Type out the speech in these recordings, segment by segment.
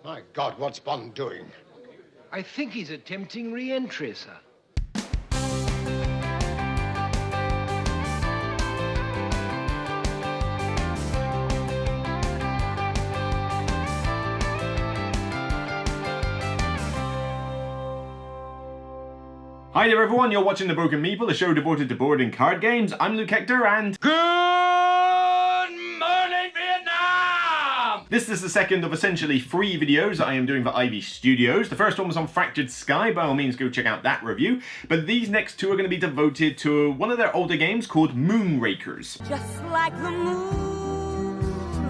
My God, what's Bond doing? I think he's attempting re-entry, sir. Hi there everyone, you're watching The Broken Meeple, a show devoted to board and card games. I'm Luke Hector and... Good morning, Vietnam! This is the second of essentially 3 videos that I am doing for Ivy Studios. The first one was on Fractured Sky, by all means go check out that review. But these next 2 are going to be devoted to one of their older games called Moonrakers. Just like the moon.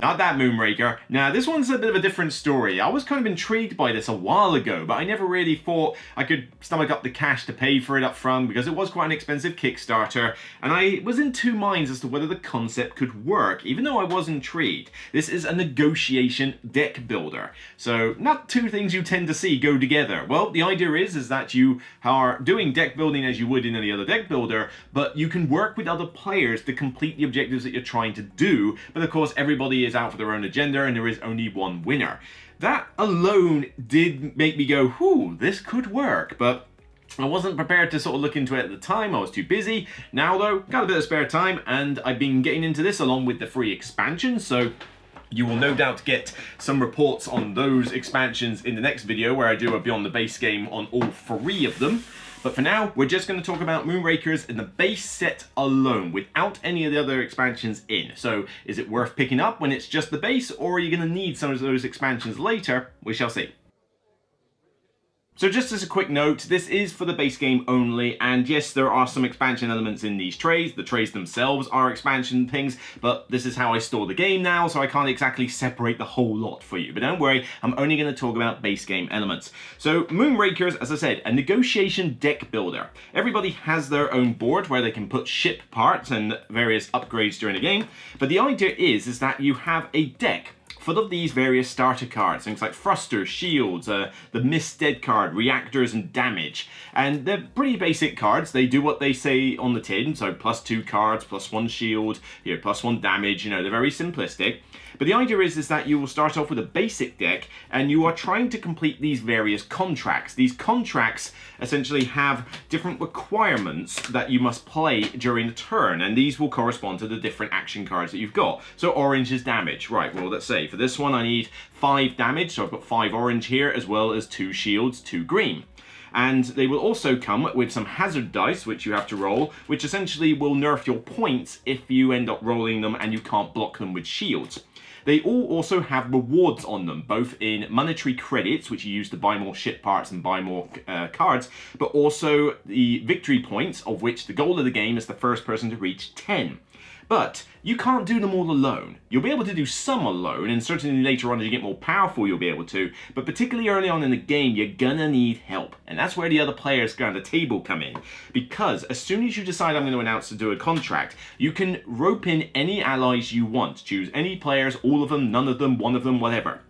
Not that Moonraker. Now, this one's a bit of a different story. I was kind of intrigued by this a while ago, but I never really thought I could stomach up the cash to pay for it up front because it was quite an expensive Kickstarter, and I was in 2 minds as to whether the concept could work, even though I was intrigued. This is a negotiation deck builder, so not 2 things you tend to see go together. Well, the idea is that you are doing deck building as you would in any other deck builder, but you can work with other players to complete the objectives that you're trying to do, but of course everybody is out for their own agenda and there is only one winner. That alone did make me go, whew, this could work, but I wasn't prepared to sort of look into it at the time. I was too busy. Now though, got a bit of spare time and I've been getting into this along with the free expansions, so you will no doubt get some reports on those expansions in the next video where I do a Beyond the Base game on all 3 of them. But for now, we're just going to talk about Moonrakers in the base set alone, without any of the other expansions in. So, is it worth picking up when it's just the base, or are you going to need some of those expansions later? We shall see. So just as a quick note, this is for the base game only, and yes, there are some expansion elements in these trays. The trays themselves are expansion things, but this is how I store the game now, so I can't exactly separate the whole lot for you. But don't worry, I'm only going to talk about base game elements. So Moonrakers, as I said, a negotiation deck builder. Everybody has their own board where they can put ship parts and various upgrades during the game, but the idea is that you have a deck full of these various starter cards, things like thrusters, shields, the Miss Dead card, reactors, and damage. And they're pretty basic cards. They do what they say on the tin, so +2 cards, +1 shield, +1 damage, they're very simplistic. But the idea is that you will start off with a basic deck and you are trying to complete these various contracts. These contracts essentially have different requirements that you must play during the turn, and these will correspond to the different action cards that you've got. So orange is damage. Right, well, let's say for this one I need 5 damage, so I've got 5 orange here as well as 2 shields, 2 green. And they will also come with some hazard dice, which you have to roll, which essentially will nerf your points if you end up rolling them and you can't block them with shields. They all also have rewards on them, both in monetary credits, which you use to buy more ship parts and buy more cards, but also the victory points, of which the goal of the game is the first person to reach 10. But you can't do them all alone. You'll be able to do some alone, and certainly later on as you get more powerful you'll be able to, but particularly early on in the game you're gonna need help. And that's where the other players around the table come in. Because as soon as you decide I'm going to announce to do a contract, you can rope in any allies you want. Choose any players, all of them, none of them, one of them, whatever.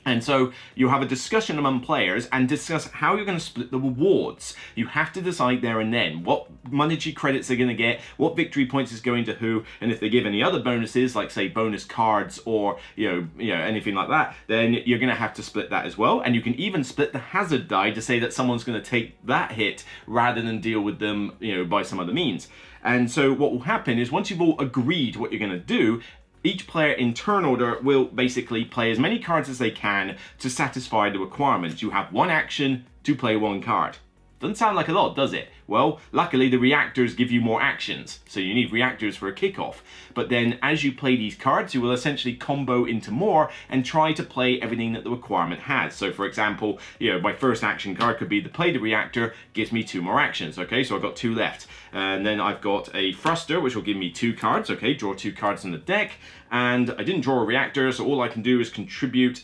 And so you have a discussion among players and discuss how you're going to split the rewards. You have to decide there and then what monetary credits they're going to get, what victory points is going to who, and if they give any other bonuses, like say bonus cards or anything like that, then you're going to have to split that as well. And you can even split the hazard die to say that someone's going to take that hit rather than deal with them, by some other means. And so what will happen is once you've all agreed what you're going to do, each player in turn order will basically play as many cards as they can to satisfy the requirements. You have 1 action to play 1 card. Doesn't sound like a lot, does it? Well, luckily the reactors give you more actions, so you need reactors for a kickoff. But then as you play these cards, you will essentially combo into more and try to play everything that the requirement has. So for example, my first action card could be to play the reactor, gives me 2 more actions, okay? So I've got 2 left. And then I've got a thruster, which will give me 2 cards, okay? Draw 2 cards in the deck. And I didn't draw a reactor, so all I can do is contribute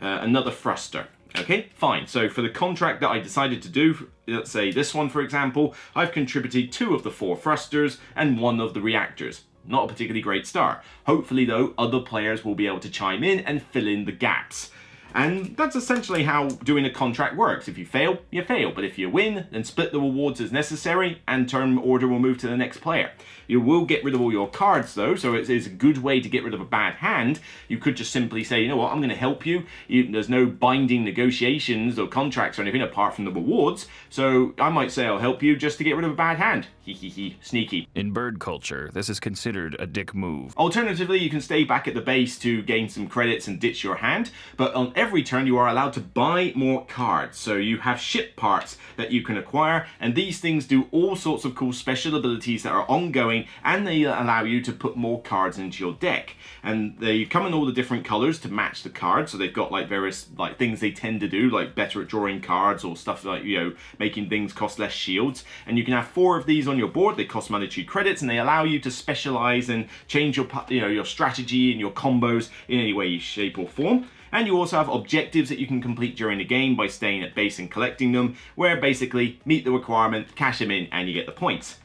another thruster. Okay, fine. So for the contract that I decided to do, let's say this one for example, I've contributed 2 of the 4 thrusters and 1 of the reactors. Not a particularly great start. Hopefully though, other players will be able to chime in and fill in the gaps. And that's essentially how doing a contract works. If you fail, you fail. But if you win, then split the rewards as necessary and turn order will move to the next player. You will get rid of all your cards though, so it's a good way to get rid of a bad hand. You could just simply say, you know what, I'm going to help you. There's no binding negotiations or contracts or anything apart from the rewards. So I might say I'll help you just to get rid of a bad hand. Hee, sneaky. In bird culture, this is considered a dick move. Alternatively, you can stay back at the base to gain some credits and ditch your hand, but on every turn you are allowed to buy more cards. So you have ship parts that you can acquire, and these things do all sorts of cool special abilities that are ongoing, and they allow you to put more cards into your deck. And they come in all the different colors to match the cards, so they've got like various like things they tend to do, like better at drawing cards or stuff like, you know, making things cost less shields. And you can have 4 of these on your board. They cost monetary credits, and they allow you to specialize and change your, you know, your strategy and your combos in any way, shape or form. And you also have objectives that you can complete during the game by staying at base and collecting them, where basically meet the requirement, cash them in, and you get the points.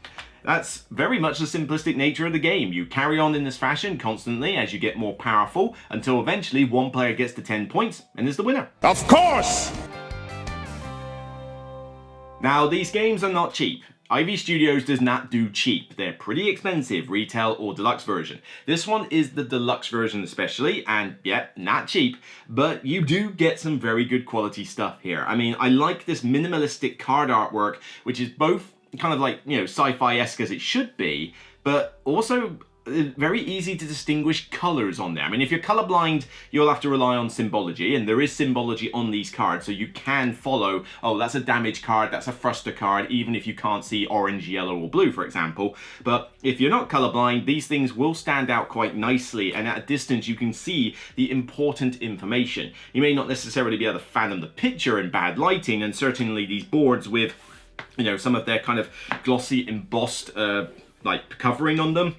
That's very much the simplistic nature of the game. You carry on in this fashion constantly as you get more powerful until eventually one player gets to 10 points and is the winner. Of course! Now, these games are not cheap. Ivy Studios does not do cheap. They're pretty expensive, retail or deluxe version. This one is the deluxe version especially, and yeah, not cheap, but you do get some very good quality stuff here. I mean, I like this minimalistic card artwork, which is both kind of like, you know, sci-fi-esque as it should be, but also very easy to distinguish colors on there. I mean, if you're colorblind, you'll have to rely on symbology, and there is symbology on these cards, so you can follow, oh, that's a damage card, that's a thruster card, even if you can't see orange, yellow, or blue, for example. But if you're not colorblind, these things will stand out quite nicely, and at a distance you can see the important information. You may not necessarily be able to fathom the picture in bad lighting, and certainly these boards with, you know, some of their kind of glossy embossed like covering on them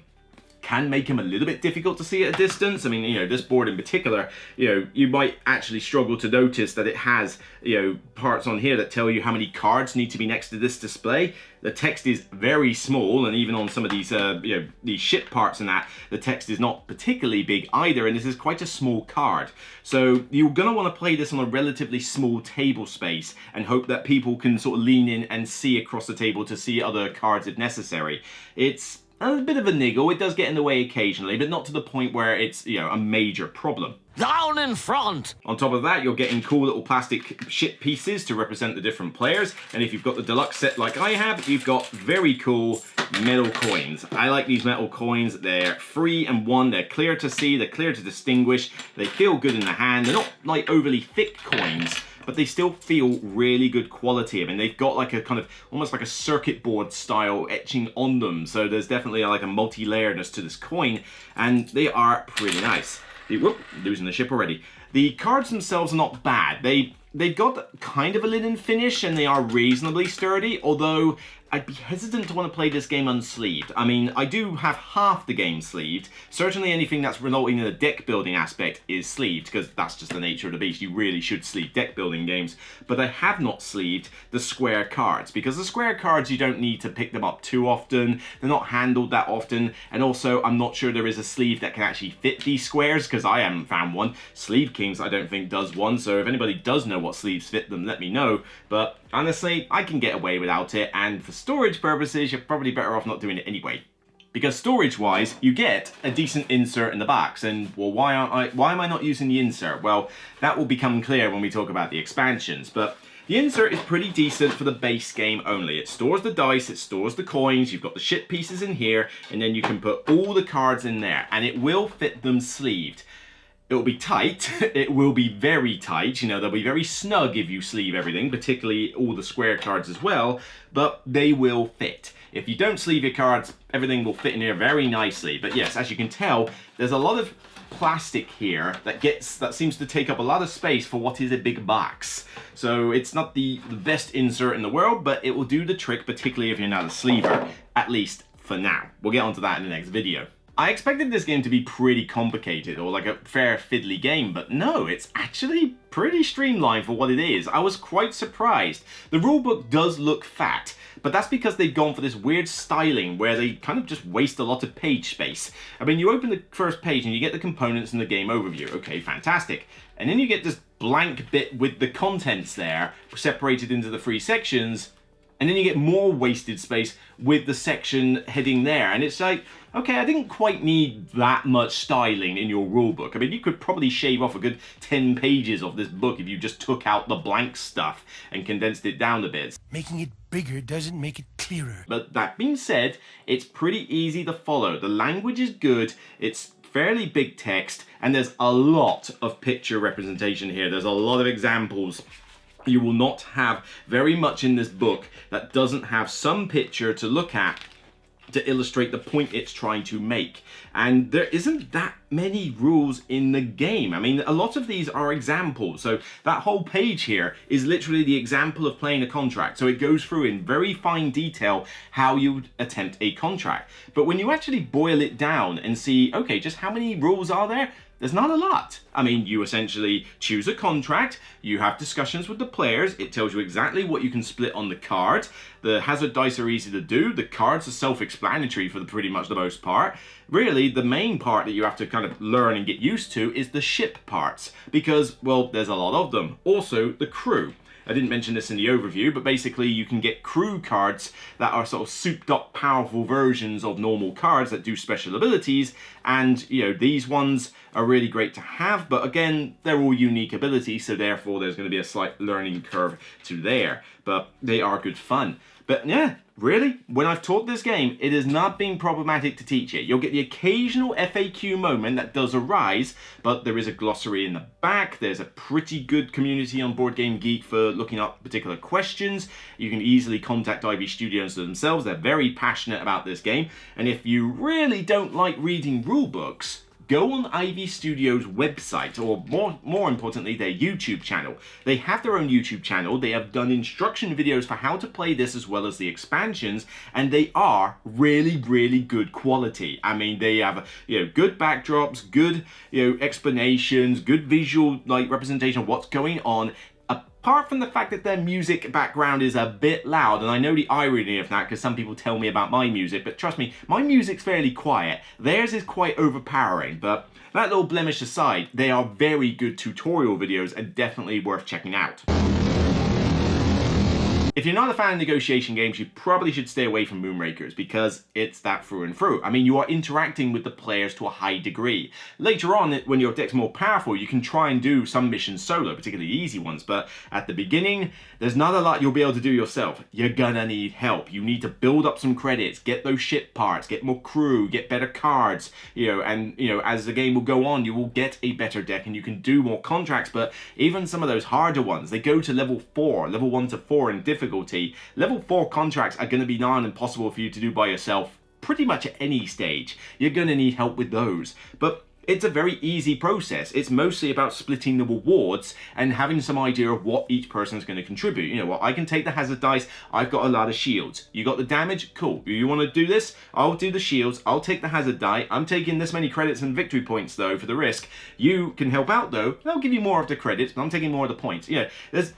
can make them a little bit difficult to see at a distance. I mean, you know, this board in particular, you know, you might actually struggle to notice that it has, you know, parts on here that tell you how many cards need to be next to this display. The text is very small, and even on some of these, you know, these ship parts and that, the text is not particularly big either, and this is quite a small card. So you're going to want to play this on a relatively small table space and hope that people can sort of lean in and see across the table to see other cards if necessary. It's a bit of a niggle. It does get in the way occasionally, but not to the point where it's, you know, a major problem. Down in front! On top of that, you're getting cool little plastic ship pieces to represent the different players, and if you've got the deluxe set like I have, you've got very cool metal coins. I like these metal coins. They're 3 and 1, they're clear to see, they're clear to distinguish, they feel good in the hand. They're not like overly thick coins, but they still feel really good quality. I mean, they've got like a kind of almost like a circuit board style etching on them, so there's definitely like a multi-layeredness to this coin, and they are pretty nice. Whoop, losing the ship already. The cards themselves are not bad. They've got kind of a linen finish, and they are reasonably sturdy, although I'd be hesitant to want to play this game unsleeved. I mean, I do have half the game sleeved. Certainly anything that's resulting in a deck building aspect is sleeved, because that's just the nature of the beast. You really should sleeve deck building games. But I have not sleeved the square cards, because the square cards, you don't need to pick them up too often. They're not handled that often. And also, I'm not sure there is a sleeve that can actually fit these squares, because I haven't found one. Sleeve Kings, I don't think, does one. So if anybody does know what sleeves fit them, let me know. But honestly, I can get away without it, and for storage purposes, you're probably better off not doing it anyway. Because storage-wise, you get a decent insert in the backs, and well, why am I not using the insert? Well, that will become clear when we talk about the expansions, but the insert is pretty decent for the base game only. It stores the dice, it stores the coins, you've got the ship pieces in here, and then you can put all the cards in there, and it will fit them sleeved. It will be tight, it will be very tight, you know, they'll be very snug if you sleeve everything, particularly all the square cards as well, but they will fit. If you don't sleeve your cards, everything will fit in here very nicely. But yes, as you can tell, there's a lot of plastic here that seems to take up a lot of space for what is a big box. So it's not the best insert in the world, but it will do the trick, particularly if you're not a sleever, at least for now. We'll get onto that in the next video. I expected this game to be pretty complicated, or like a fair fiddly game, but no, it's actually pretty streamlined for what it is. I was quite surprised. The rulebook does look fat, but that's because they've gone for this weird styling where they kind of just waste a lot of page space. I mean, you open the first page and you get the components and the game overview. Okay, fantastic. and then you get this blank bit with the contents there, separated into the 3 sections, and then you get more wasted space with the section heading there. And it's like, okay, I didn't quite need that much styling in your rulebook. I mean, you could probably shave off a good 10 pages of this book if you just took out the blank stuff and condensed it down a bit. Making it bigger doesn't make it clearer. But that being said, it's pretty easy to follow. The language is good, it's fairly big text, and there's a lot of picture representation here. There's a lot of examples. You will not have very much in this book that doesn't have some picture to look at to illustrate the point it's trying to make. And there isn't that many rules in the game. I mean, a lot of these are examples. So that whole page here is literally the example of playing a contract. So it goes through in very fine detail how you would attempt a contract. But when you actually boil it down and see, okay, just how many rules are there? There's not a lot. I mean, you essentially choose a contract, you have discussions with the players, it tells you exactly what you can split on the card. The hazard dice are easy to do, the cards are self-explanatory for pretty much the most part. Really, the main part that you have to kind of learn and get used to is the ship parts, because, well, there's a lot of them. Also, the crew. I didn't mention this in the overview, but basically you can get crew cards that are sort of souped up powerful versions of normal cards that do special abilities, and you know, these ones are really great to have, but again, they're all unique abilities, so therefore there's going to be a slight learning curve to there, but they are good fun. But yeah, really, when I've taught this game, it has not been problematic to teach it. You'll get the occasional FAQ moment that does arise, but there is a glossary in the back. There's a pretty good community on Board Game Geek for looking up particular questions. You can easily contact Ivy Studios themselves. They're very passionate about this game. And if you really don't like reading rulebooks, go on Ivy Studios' website, or more importantly, their YouTube channel. They have their own YouTube channel. They have done instruction videos for how to play this as well as the expansions, and they are really, really good quality. I mean, they have, you know, good backdrops, good, you know, explanations, good visual like representation of what's going on. Apart from the fact that their music background is a bit loud, and I know the irony of that because some people tell me about my music, but trust me, my music's fairly quiet. Theirs is quite overpowering, but that little blemish aside, they are very good tutorial videos and definitely worth checking out. If you're not a fan of negotiation games, you probably should stay away from Moonrakers because it's that through and through. I mean, you are interacting with the players to a high degree. Later on, when your deck's more powerful, you can try and do some missions solo, particularly easy ones, but at the beginning, there's not a lot you'll be able to do yourself. You're gonna need help. You need to build up some credits, get those ship parts, get more crew, get better cards, you know, and you know, as the game will go on, you will get a better deck and you can do more contracts, but even some of those harder ones, they go to level 4, level 1 to 4 in difficulty. Level 4 contracts are going to be nigh on impossible for you to do by yourself pretty much at any stage. You're going to need help with those. But it's a very easy process. It's mostly about splitting the rewards and having some idea of what each person is going to contribute. You know what, I can take the hazard dice, I've got a lot of shields. You got the damage? Cool. You want to do this? I'll do the shields, I'll take the hazard die. I'm taking this many credits and victory points though for the risk. You can help out though. They'll give you more of the credits, but I'm taking more of the points. You know, there's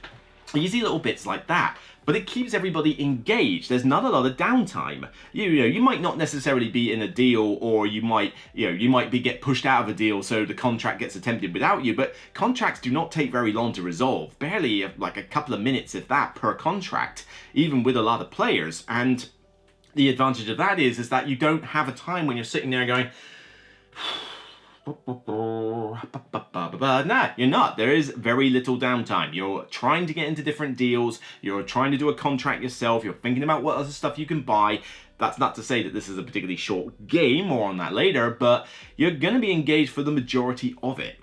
easy little bits like that. But it keeps everybody engaged. There's not a lot of downtime. You know, you might not necessarily be in a deal, or you might get pushed out of a deal so the contract gets attempted without you, but contracts do not take very long to resolve. Barely like a couple of minutes, if that, per contract, even with a lot of players. And the advantage of that is that you don't have a time when you're sitting there going, nah, you're not. There is very little downtime. You're trying to get into different deals. You're trying to do a contract yourself. You're thinking about what other stuff you can buy. That's not to say that this is a particularly short game, more on that later, but you're going to be engaged for the majority of it.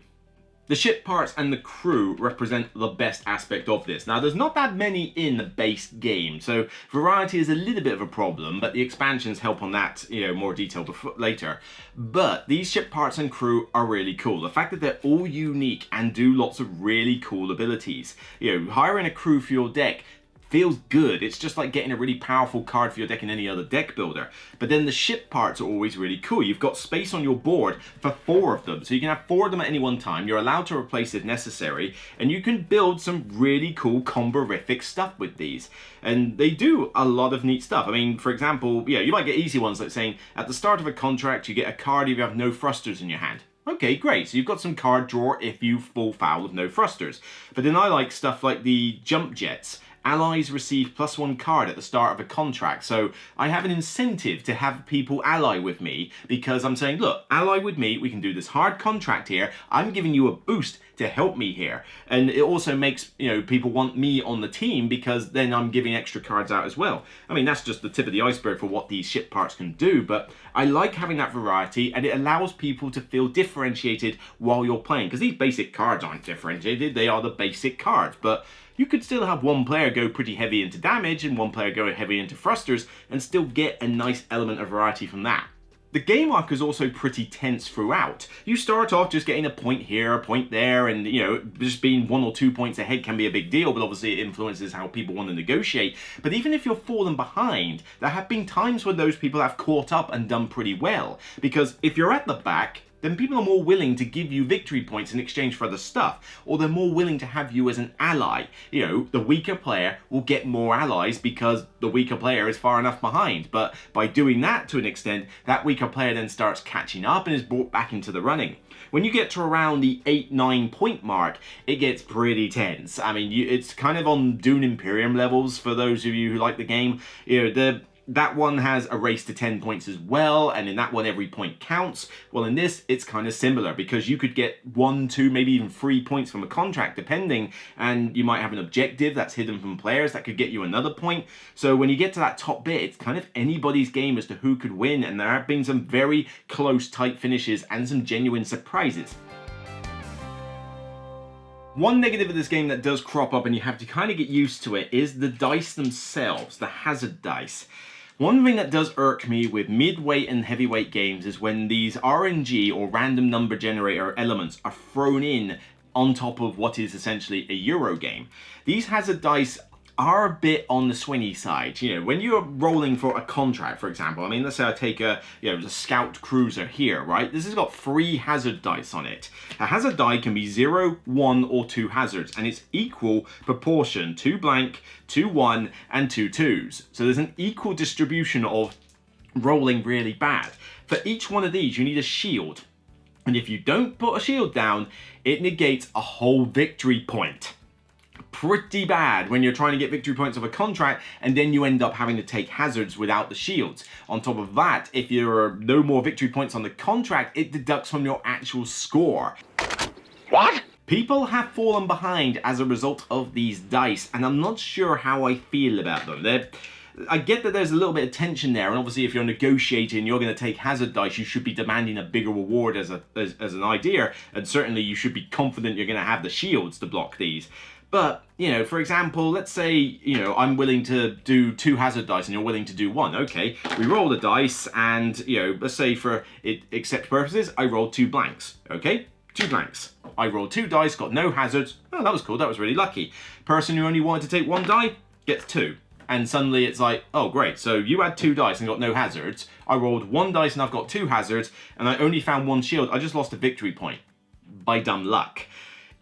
The ship parts and the crew represent the best aspect of this. Now, there's not that many in the base game, so variety is a little bit of a problem, but the expansions help on that, you know, more detailed later. But these ship parts and crew are really cool. The fact that they're all unique and do lots of really cool abilities. You know, hiring a crew for your deck feels good. It's just like getting a really powerful card for your deck in any other deck builder. But then the ship parts are always really cool. You've got space on your board for 4 of them. So you can have 4 of them at any one time. You're allowed to replace if necessary. And you can build some really cool comborific stuff with these. And they do a lot of neat stuff. I mean, for example, yeah, you might get easy ones like saying, at the start of a contract, you get a card if you have no thrusters in your hand. Okay, great. So you've got some card draw if you fall foul of no thrusters. But then I like stuff like the jump jets. Allies receive +1 card at the start of a contract. So I have an incentive to have people ally with me because I'm saying, look, ally with me, we can do this hard contract here. I'm giving you a boost to help me here. And it also makes, people want me on the team because then I'm giving extra cards out as well. I mean, that's just the tip of the iceberg for what these ship parts can do, but I like having that variety and it allows people to feel differentiated while you're playing because these basic cards aren't differentiated, they are the basic cards, but you could still have one player go pretty heavy into damage and one player go heavy into thrusters and still get a nice element of variety from that. The game arc is also pretty tense throughout. You start off just getting a point here, a point there, and just being 1 or 2 points ahead can be a big deal, but obviously it influences how people want to negotiate. But even if you're falling behind, there have been times when those people have caught up and done pretty well. Because if you're at the back, then people are more willing to give you victory points in exchange for other stuff, or they're more willing to have you as an ally. The weaker player will get more allies because the weaker player is far enough behind, but by doing that to an extent, that weaker player then starts catching up and is brought back into the running. When you get to around the 8-9 point mark, it gets pretty tense. I mean, it's kind of on Dune Imperium levels for those of you who like the game. That one has a race to 10 points as well, and in that one every point counts. Well, in this it's kind of similar because you could get 1, 2, maybe even 3 points from a contract depending, and you might have an objective that's hidden from players that could get you another point. So when you get to that top bit, it's kind of anybody's game as to who could win, and there have been some very close tight finishes and some genuine surprises. One negative of this game that does crop up and you have to kind of get used to it is the dice themselves, the hazard dice. One thing that does irk me with mid-weight and heavyweight games is when these RNG or random number generator elements are thrown in on top of what is essentially a Euro game. These hazard dice are a bit on the swingy side. When you're rolling for a contract, for example, I mean, let's say I take a scout cruiser here, right? This has got 3 hazard dice on it. A hazard die can be 0, 1, or 2 hazards, and it's equal proportion, 2 blank, 2 1, and 2 2s. So there's an equal distribution of rolling really bad. For each one of these, you need a shield. And if you don't put a shield down, it negates a whole victory point. Pretty bad when you're trying to get victory points of a contract and then you end up having to take hazards without the shields. On top of that, if you're no more victory points on the contract, it deducts from your actual score. What? People have fallen behind as a result of these dice, and I'm not sure how I feel about them. I get that there's a little bit of tension there, and obviously if you're negotiating, you're going to take hazard dice, you should be demanding a bigger reward as an idea, and certainly you should be confident you're going to have the shields to block these. But, for example, let's say, I'm willing to do 2 hazard dice and you're willing to do 1. Okay, we roll the dice and, let's say for except purposes, I rolled 2 blanks. Okay, 2 blanks. I rolled 2 dice, got no hazards. Oh, that was cool, that was really lucky. Person who only wanted to take 1 die gets 2. And suddenly it's like, oh great, so you had 2 dice and got no hazards. I rolled 1 dice and I've got 2 hazards, and I only found 1 shield. I just lost a victory point by dumb luck.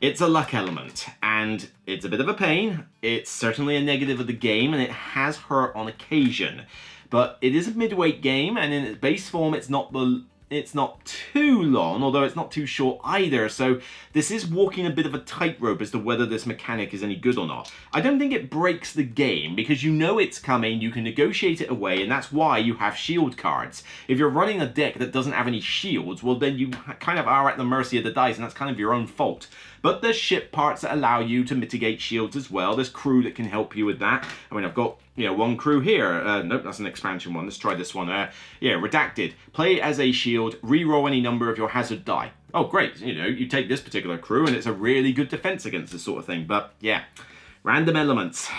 It's a luck element, and it's a bit of a pain. It's certainly a negative of the game, and it has hurt on occasion. But it is a midweight game, and in its base form, it's not too long, although it's not too short either, so this is walking a bit of a tightrope as to whether this mechanic is any good or not. I don't think it breaks the game, because you know it's coming, you can negotiate it away, and that's why you have shield cards. If you're running a deck that doesn't have any shields, well then you kind of are at the mercy of the dice, and that's kind of your own fault. But there's ship parts that allow you to mitigate shields as well. There's crew that can help you with that. I mean, I've got, one crew here. Nope, that's an expansion one. Let's try this one. Redacted. Play as a shield, re-roll any number of your hazard die. Oh, great. You take this particular crew and it's a really good defense against this sort of thing. But yeah, random elements.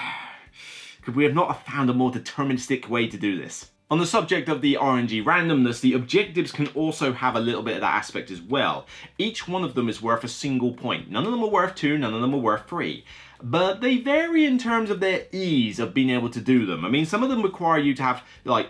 Could we have not found a more deterministic way to do this? On the subject of the RNG randomness, the objectives can also have a little bit of that aspect as well. Each one of them is worth a single point. None of them are worth 2, none of them are worth 3. But they vary in terms of their ease of being able to do them. I mean, some of them require you to have,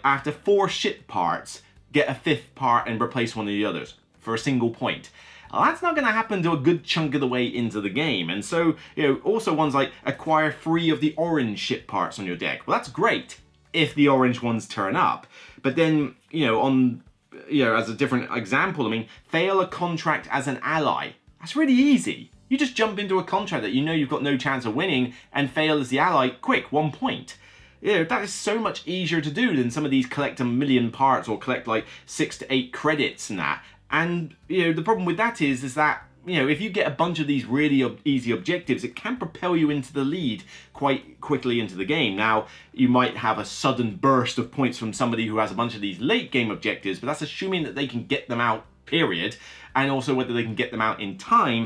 after 4 ship parts, get a 5th part and replace one of the others for a single point. Well, that's not going to happen to a good chunk of the way into the game. And so, also ones like acquire 3 of the orange ship parts on your deck. Well, that's great if the orange ones turn up. But then, on as a different example, I mean, fail a contract as an ally. That's really easy. You just jump into a contract that you know you've got no chance of winning and fail as the ally, quick, 1 point. That is so much easier to do than some of these collect a million parts or collect like 6 to 8 credits and that. And, the problem with that is that, if you get a bunch of these really easy objectives, it can propel you into the lead quite quickly into the game. Now, you might have a sudden burst of points from somebody who has a bunch of these late game objectives, but that's assuming that they can get them out, period, and also whether they can get them out in time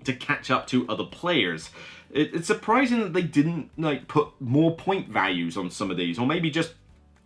to catch up to other players. It's surprising that they didn't put more point values on some of these, or maybe just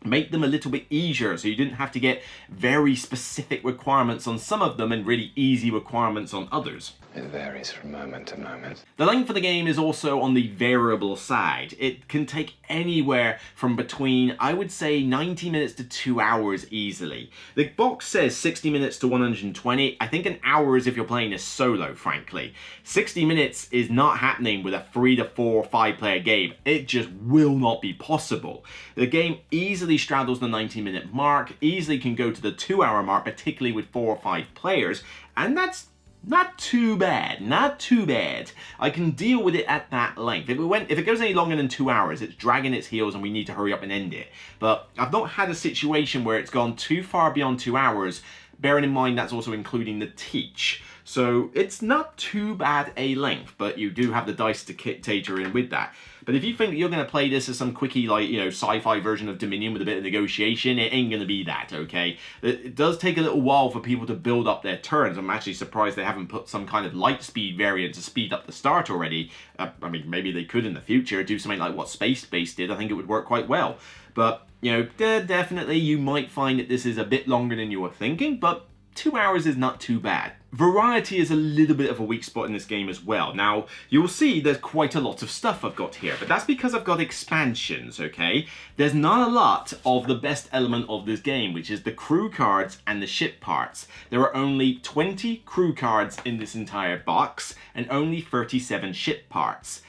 make them a little bit easier so you didn't have to get very specific requirements on some of them and really easy requirements on others. It varies from moment to moment. The length of the game is also on the variable side. It can take anywhere from between, I would say, 90 minutes to 2 hours easily. The box says 60 minutes to 120. I think an hour is if you're playing a solo, frankly. 60 minutes is not happening with a 3 to 4 or 5 player game. It just will not be possible. The game easily straddles the 90-minute mark, easily can go to the 2-hour mark, particularly with 4 or 5 players, and that's not too bad, not too bad. I can deal with it at that length. If it goes any longer than 2 hours, it's dragging its heels and we need to hurry up and end it. But I've not had a situation where it's gone too far beyond 2 hours, bearing in mind that's also including the teach. So it's not too bad a length, but you do have the dice to cater in with that. But if you think that you're going to play this as some quickie, sci-fi version of Dominion with a bit of negotiation, it ain't going to be that, okay? It does take a little while for people to build up their turns. I'm actually surprised they haven't put some kind of light speed variant to speed up the start already. I mean, maybe they could in the future do something like what Space Base did. I think it would work quite well. But, definitely you might find that this is a bit longer than you were thinking, but 2 hours is not too bad. Variety is a little bit of a weak spot in this game as well. Now, you'll see there's quite a lot of stuff I've got here, but that's because I've got expansions, okay? There's not a lot of the best element of this game, which is the crew cards and the ship parts. There are only 20 crew cards in this entire box, and only 37 ship parts.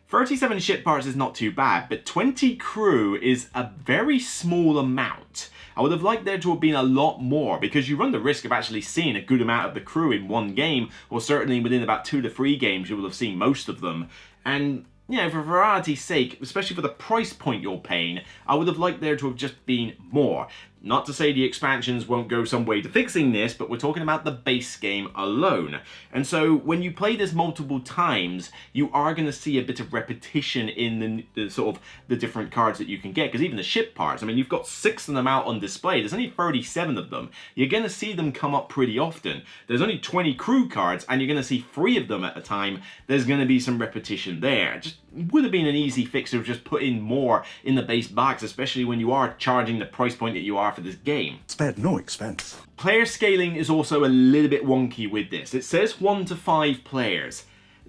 37 ship parts is not too bad, but 20 crew is a very small amount. I would have liked there to have been a lot more, because you run the risk of actually seeing a good amount of the crew in one game, or certainly within about 2 to 3 games you will have seen most of them. And, for variety's sake, especially for the price point you're paying, I would have liked there to have just been more. Not to say the expansions won't go some way to fixing this, but we're talking about the base game alone. And so when you play this multiple times, you are going to see a bit of repetition in the sort of the different cards that you can get. Because even the ship parts, I mean, you've got 6 of them out on display. There's only 37 of them. You're going to see them come up pretty often. There's only 20 crew cards, and you're going to see 3 of them at a time. There's going to be some repetition there. Just would have been an easy fix to just put in more in the base box, especially when you are charging the price point that you are for this game. Spared no expense. Player scaling is also a little bit wonky with this. It says 1 to 5 players.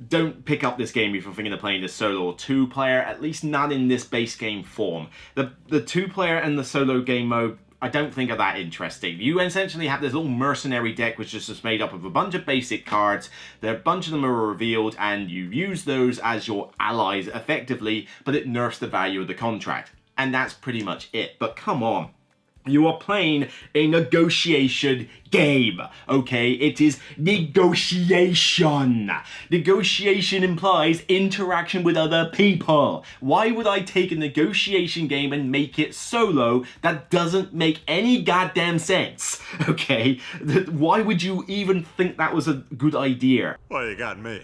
Don't pick up this game if you're thinking of playing the solo or 2 player, at least not in this base game form. The 2 player and the solo game mode, I don't think are that interesting. You essentially have this little mercenary deck which is just made up of a bunch of basic cards. A bunch of them are revealed and you use those as your allies effectively, but it nerfs the value of the contract. And that's pretty much it. But come on. You are playing a negotiation game, okay? It is negotiation. Negotiation implies interaction with other people. Why would I take a negotiation game and make it solo? That doesn't make any goddamn sense, okay? Why would you even think that was a good idea? Well, you got me.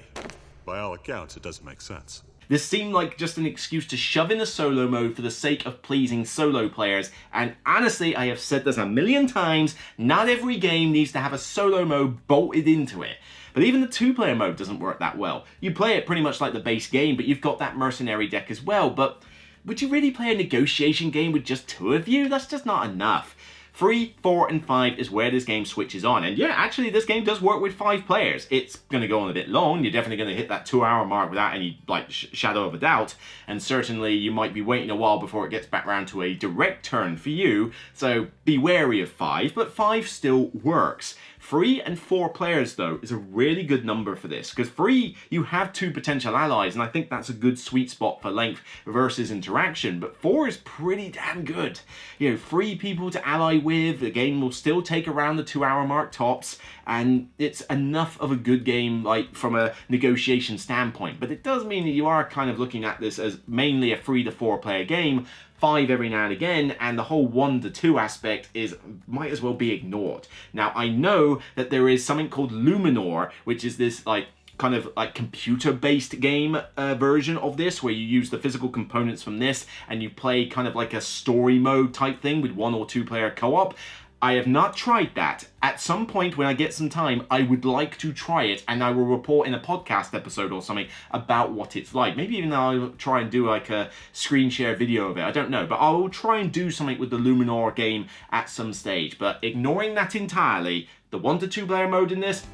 By all accounts, it doesn't make sense. This seemed like just an excuse to shove in a solo mode for the sake of pleasing solo players, and honestly, I have said this a million times, not every game needs to have a solo mode bolted into it. But even the 2-player mode doesn't work that well. You play it pretty much like the base game, but you've got that mercenary deck as well, but would you really play a negotiation game with just 2 of you? That's just not enough. 3, 4, and 5 is where this game switches on. And yeah, actually, this game does work with 5 players. It's going to go on a bit long. You're definitely going to hit that 2-hour mark without any shadow of a doubt. And certainly, you might be waiting a while before it gets back around to a direct turn for you. So be wary of 5, but 5 still works. 3 and 4 players, though, is a really good number for this, because 3, you have 2 potential allies, and I think that's a good sweet spot for length versus interaction, but 4 is pretty damn good. 3 people to ally with, the game will still take around the 2-hour mark tops, and it's enough of a good game, like, from a negotiation standpoint, but it does mean that you are kind of looking at this as mainly a 3 to 4 player game, 5 every now and again, and the whole 1 to 2 aspect might as well be ignored. Now, I know that there is something called Luminor, which is this kind of computer-based game version of this, where you use the physical components from this and you play kind of like a story mode type thing with 1 or 2 player co-op. I have not tried that. At some point when I get some time, I would like to try it, and I will report in a podcast episode or something about what it's like. Maybe even I'll try and do like a screen share video of it. I don't know, but I will try and do something with the Luminor game at some stage. But ignoring that entirely, the 1 to 2 player mode in this,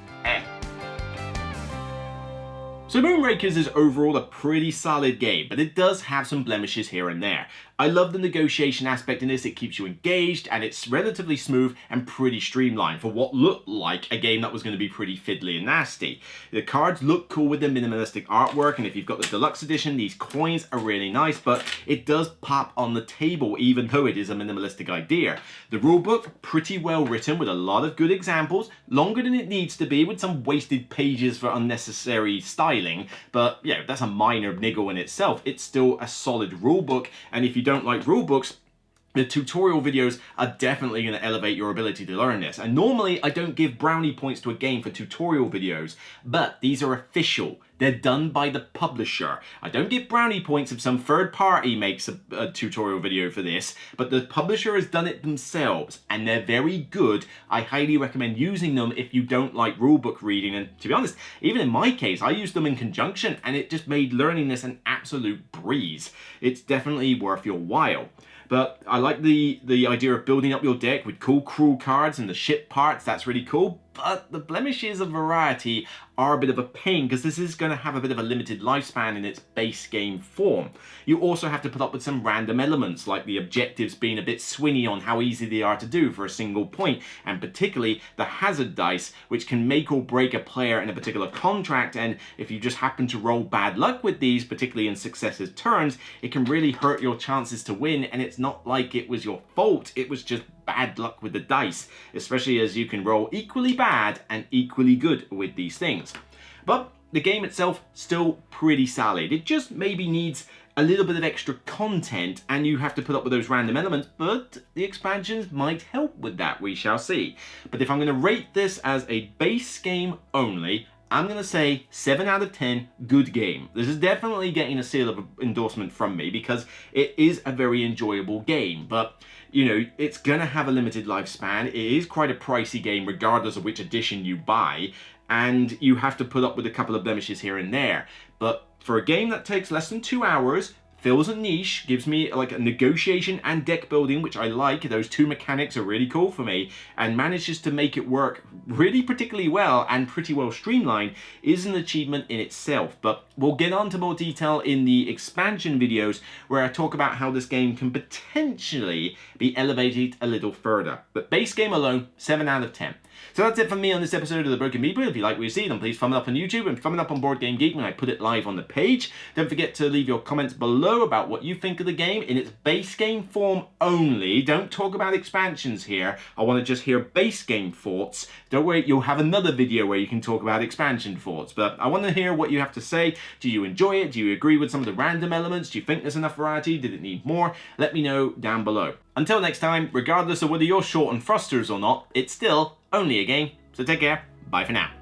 So Moonrakers is overall a pretty solid game, but it does have some blemishes here and there. I love the negotiation aspect in this, it keeps you engaged, and it's relatively smooth and pretty streamlined for what looked like a game that was going to be pretty fiddly and nasty. The cards look cool with the minimalistic artwork, and if you've got the deluxe edition, these coins are really nice, but it does pop on the table even though it is a minimalistic idea. The rulebook, pretty well written with a lot of good examples, longer than it needs to be with some wasted pages for unnecessary styling, but yeah, that's a minor niggle in itself. It's still a solid rulebook, and if you don't like rulebooks, the tutorial videos are definitely going to elevate your ability to learn this. And normally I don't give brownie points to a game for tutorial videos, but these are official. They're done by the publisher. I don't give brownie points if some third party makes a tutorial video for this, but the publisher has done it themselves, and they're very good. I highly recommend using them if you don't like rulebook reading, and to be honest, even in my case, I used them in conjunction, and it just made learning this an absolute breeze. It's definitely worth your while. But I like the idea of building up your deck with cool crew cards and the ship parts. That's really cool. But the blemishes of variety are a bit of a pain, because this is going to have a bit of a limited lifespan in its base game form. You also have to put up with some random elements, like the objectives being a bit swingy on how easy they are to do for a single point, and particularly the hazard dice, which can make or break a player in a particular contract, and if you just happen to roll bad luck with these, particularly in successive turns, it can really hurt your chances to win, and it's not like it was your fault, it was just bad luck with the dice, especially as you can roll equally bad and equally good with these things. But the game itself, still pretty solid. It just maybe needs a little bit of extra content, and you have to put up with those random elements, but the expansions might help with that, we shall see. But if I'm going to rate this as a base game only, I'm going to say 7 out of 10, good game. This is definitely getting a seal of endorsement from me, because it is a very enjoyable game, but you know, it's going to have a limited lifespan. It is quite a pricey game regardless of which edition you buy, and you have to put up with a couple of blemishes here and there. But for a game that takes less than 2 hours, fills a niche, gives me like a negotiation and deck building, which I like. Those two mechanics are really cool for me, and manages to make it work really particularly well and pretty well streamlined, is an achievement in itself. But we'll get on to more detail in the expansion videos, where I talk about how this game can potentially be elevated a little further. But base game alone, 7 out of 10. So that's it from me on this episode of The Broken Meeple. If you like what you see, then please thumb it up on YouTube and thumb it up on Board Game Geek when I put it live on the page. Don't forget to leave your comments below about what you think of the game in its base game form only. Don't talk about expansions here. I want to just hear base game thoughts. Don't worry, you'll have another video where you can talk about expansion thoughts. But I want to hear what you have to say. Do you enjoy it? Do you agree with some of the random elements? Do you think there's enough variety? Did it need more? Let me know down below. Until next time, regardless of whether you're short on thrusters or not, it's still only a game. So take care. Bye for now.